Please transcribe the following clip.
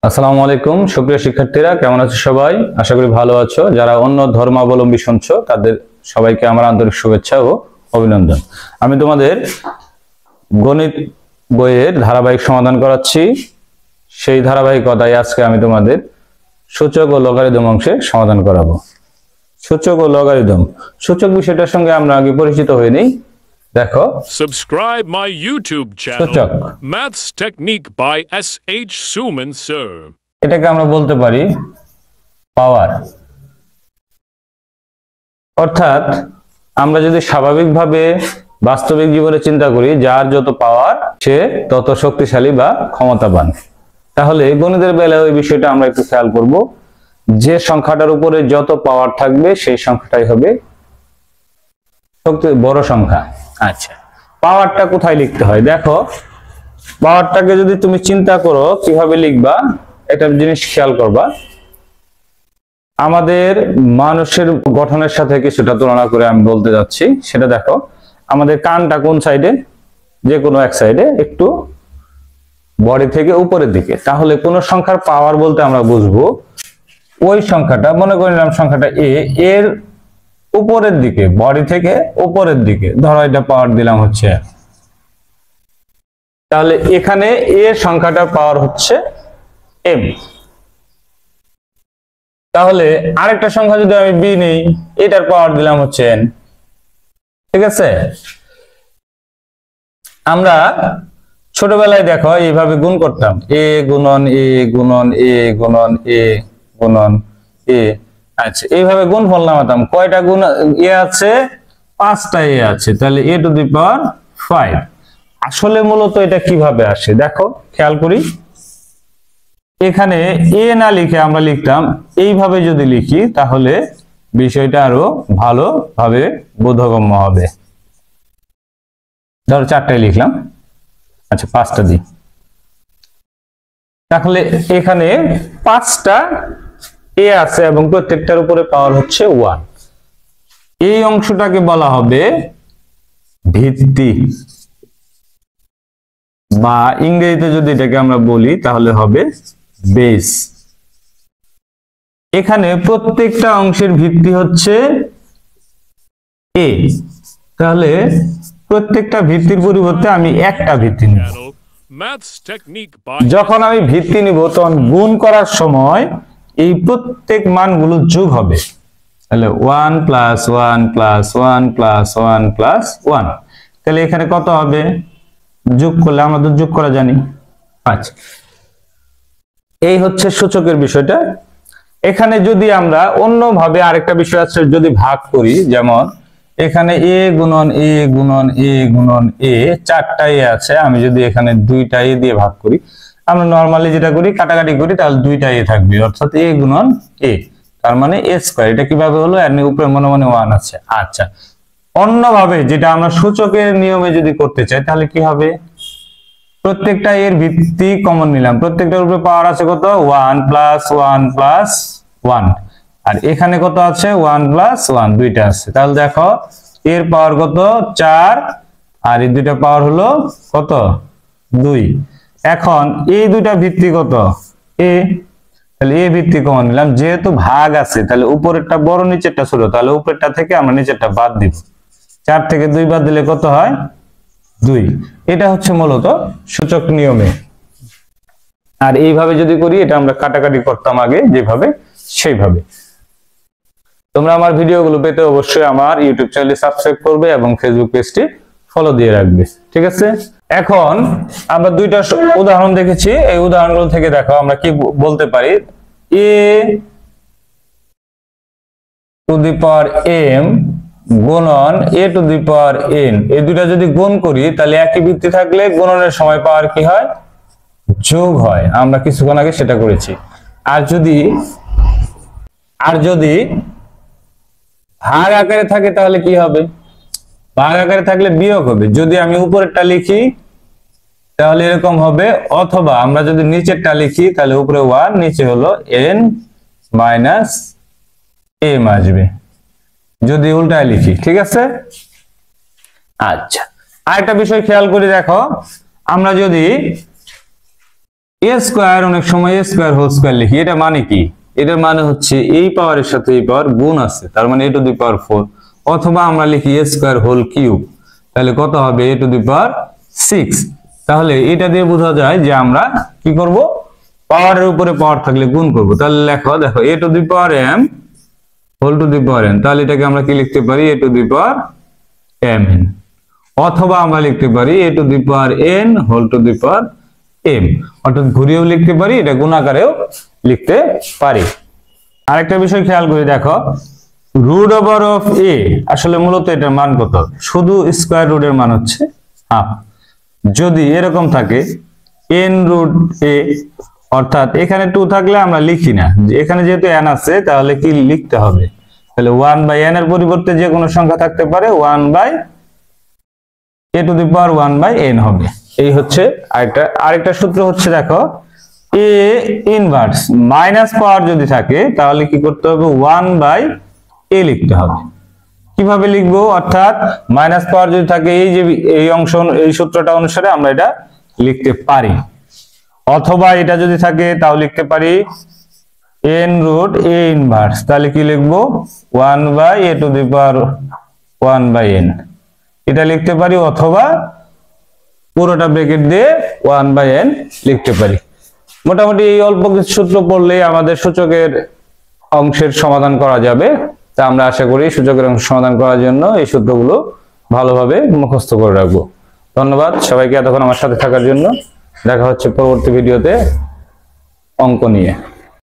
আসসালামু আলাইকুম সুপ্রিয় শিক্ষার্থীরা, কেমন আছো সবাই? আশা করি ভালো আছো। যারা অন্য ধর্মাবলম্বী শুনছো তাদের সবাইকে আমার আন্তরিক শুভেচ্ছা ও অভিনন্দন। আমি তোমাদের গণিত বইয়ের ধারাবাহিক সমাধান করাচ্ছি। সেই ধারাবাহিকতায় আজকে আমি তোমাদের সূচক ও লগারিদম অংশে সমাধান করাবো। সূচক ও লগারিদম, সূচক বিষয়টার সঙ্গে আমরা আগে পরিচিত হইনি। দেখো, Subscribe my YouTube channel, সূচক Maths Technique by S.H. Suman, sir. এটাকে আমরা বলতে পারি পাওয়ার। অর্থাৎ আমরা যদি স্বাভাবিকভাবে বাস্তবিক জীবনে চিন্তা করি, যার যত পাওয়ার সে তত শক্তিশালী বা ক্ষমতাবান। তাহলে গণিতের বেলায় ওই বিষয়টা আমরা একটু খেয়াল করব। যে সংখ্যাটার উপরে যত পাওয়ার থাকবে সেই সংখ্যাটাই হবে বড় সংখ্যা। আচ্ছা, পাওয়ারটা কোথায় লিখতে হয়? দেখো, পাওয়ারটাকে যদি তুমি চিন্তা করো কিভাবে লিখবা, একটা জিনিস খেয়াল করবা। আমাদের মানুষের গঠনের সাথে কিছুটা তুলনা করে আমি বলতে যাচ্ছি। সেটা দেখো, আমাদের কানটা কোন সাইডে? যে কোনো এক সাইডে, একটু বডি থেকে উপরের দিকে। তাহলে কোন সংখ্যার পাওয়ার বলতে আমরা বুঝবো ওই সংখ্যাটা, মনে করে নিলাম সংখ্যাটা এর উপরের দিকে, বডি থেকে উপরের দিকে, ধরো এটা পাওয়ার দিলাম হচ্ছে। তাহলে এখানে এর সংখ্যাটার পাওয়ার হচ্ছে এম। তাহলে আরেকটা সংখ্যা যদি আমি বি নেই, এটার পাওয়ার দিলাম হচ্ছে এন। ঠিক আছে? আমরা ছোটবেলায় দেখো এইভাবে গুণ করতাম, এ গুণন এ গুণন এ গুণন এ গুণন এ। আচ্ছা, এইভাবে গুণফল নামাতাম। কয়টা গুণ এ আছে? 5টা এ আছে। তাহলে এ টু দি পাওয়ার 5। আসলে মূলত এটা কিভাবে আসে দেখো, খেয়াল করি। এখানে এ না লিখে আমরা লিখতাম এইভাবে, যদি লিখি তাহলে বিষয়টা আরো ভালোভাবে বোধগম্য হবে। ধরো 4টাই লিখলাম, আচ্ছা 5টা দিই। তাহলে এখানে 5টা এ আছে এবং প্রত্যেকটার উপরে পাওয়ার হচ্ছে 1। এই অংশটাকে বলা হবে ভিত্তি, বা ইংরেজিতে যদি এটাকে আমরা বলি তাহলে হবে বেস। এখানে প্রত্যেকটা অংশের ভিত্তি হচ্ছে এ। তাহলে প্রত্যেকটা ভিত্তির পরিবর্তে আমি একটা ভিত্তি নিব। Maths Technique by যখন আমি ভিত্তি নিব তখন গুণ করার সময় এই প্রত্যেক মানগুলো যোগ হবে। তাহলে 1 + 1 + 1 + 1 + 1। তাহলে এখানে কত হবে? যোগ করলে আমরা তো যোগ করা জানি। আচ্ছা, এই হচ্ছে সূচকের বিষয়টা। এখানে যদি আমরা অন্যভাবে আরেকটা বিষয় আছে, যদি ভাগ করি, যেমন এখানে এ গুণন এ গুণন এ গুণন এ, 4টা এ আছে। আমি যদি এখানে 2টা এ দিয়ে ভাগ করি, আমরা নরমালি যেটা করি কাটাকাটি করি, তাহলে 2টা এ থাকবে, অর্থাৎ এ গুণন এ, তার মানে এ স্কয়ার। এটা কিভাবে হলো? এর উপরে মনে মনে 1 আছে। আচ্ছা, অন্যভাবে যেটা আমরা সূচকের নিয়মে যদি করতে চাই তাহলে কি হবে? প্রত্যেকটা এর ভিত্তি কমন নিলাম, প্রত্যেকটার উপরে পাওয়ার আছে কত? 1 + 1 + 1। আর এখানে কত আছে? 1 + 1, 2টা আছে। তাহলে দেখো এর পাওয়ার কত? 4, আর এই দুইটা পাওয়ার হলো কত? 2। এখন এই দুইটা ভিত্তি কত? এ। তাহলে এ ভিত্তি কমন নিলাম। যেহেতু ভাগ আছে তাহলে উপরেরটা বড় নিচেরটা ছোট, তাহলে উপরেরটা থেকে আমরা নিচেরটা বাদ দিব। 4 থেকে 2 বাদ দিলে কত হয়? 2। এটা হচ্ছে মূলত সূচক নিয়মে। আর এইভাবে যদি করি, এটা আমরা কাটাকাটি করতাম আগে যেভাবে, সেইভাবে। তোমরা আমার ভিডিওগুলো পেতে অবশ্যই আমার ইউটিউব চ্যানেলটি সাবস্ক্রাইব করবে এবং ফেসবুক পেজটি ফলো দিয়ে রাখবে। ঠিক আছে? এখন আমরা 2টা উদাহরণ দেখেছি। এই উদাহরণগুলো থেকে দেখো আমরা কি বলতে পারি। এ টু দি পাওয়ার এম গুণন এ টু দি পাওয়ার এন, এই দুইটা যদি গুণ করি তাহলে একই ভিত্তি থাকলে গুণনের সময় পাওয়ার কি হয়? যোগ হয়। আমরা কিছুক্ষণ আগে সেটা করেছি। আর যদি ভাগ আকারে থাকে তাহলে কি হবে? ভাগ আকারে থাকলে বিয়োগ হবে। যদি আমি উপরেরটা লিখি তাহলে এরকম হবে, অথবা আমরা যদি নিচেরটা লিখি তাহলে উপরে 1, নিচে হলো n - m আসবে যদি উল্টায় লিখি। ঠিক আছে? আচ্ছা, আরেকটা বিষয় খেয়াল করে দেখো, আমরা যদি এ স্কয়ার অনেক সময় এ স্কয়ার হোল স্কয়ার লিখি, এটা মানে কি? এটার মানে হচ্ছে এই পাওয়ারের সাথে এই পাওয়ার গুণ আছে, তার মানে a টু দি পাওয়ার 4, অথবা আমরা লিখি a স্কয়ার হোল কিউব, তাহলে কত হবে a টু দি পাওয়ার 6। তাহলে এটা দিয়ে বোঝা যায় যে আমরা কি করব, পাওয়ারের উপরে পাওয়ার থাকলে গুণ করব। তাহলে দেখো a to the power m whole to the power n, তাহলে এটাকে আমরা কি লিখতে পারি a to the power mn, অথবা আমরা লিখতে পারি a to the power n whole to the power m, অর্থাৎ ঘুরিয়েও লিখতে পারি, এটা গুণাকারেও লিখতে পারি। আরেকটা বিষয় খেয়াল করে দেখো, রুট ওভার অফ a, আসলে মূলত এটার মান কত? শুধু স্কয়ার রুটের মান হচ্ছে হাফ। যদি এরকম থাকে n রুট a, অর্থাৎ এখানে 2 থাকলে আমরা লিখি না, এখানে যেহেতু n আছে তাহলে কি লিখতে হবে? তাহলে 1/n এর পরিবর্তে যে কোনো সংখ্যা থাকতে পারে, 1/a two the power 1/n হবে। এই হচ্ছে আরেকটা সূত্র হচ্ছে, দেখো a ইনভার্স মাইনাস পাওয়ার যদি থাকে তাহলে কি করতে হবে? 1/a লিখতে হবে। কিভাবে লিখবো? অর্থাৎ মাইনাস পাওয়ার যদি থাকে, এই যে এই অংশ, এই সূত্রটা অনুসারে আমরা এটা লিখতে পারি, অথবা এটা যদি থাকে তাও লিখতে পারি n রুট a ইনভার্স, তাহলে কি লিখবো? 1/a two the power 1/n, এটা লিখতে পারি, অথবা পুরোটা ব্র্যাকেট দিয়ে 1/n লিখতে পারি। মোটামুটি এই অল্প কিছু সূত্র পড়লে আমাদের সূচকের অংশের সমাধান করা যাবে। তা আমরা আশা করি সূচকের অংশ সমাধান করার জন্য এই সূত্রগুলো ভালোভাবে মুখস্থ করে রাখবো। ধন্যবাদ সবাইকে এতক্ষণ আমার সাথে থাকার জন্য। দেখা হচ্ছে পরবর্তী ভিডিওতে অঙ্ক নিয়ে।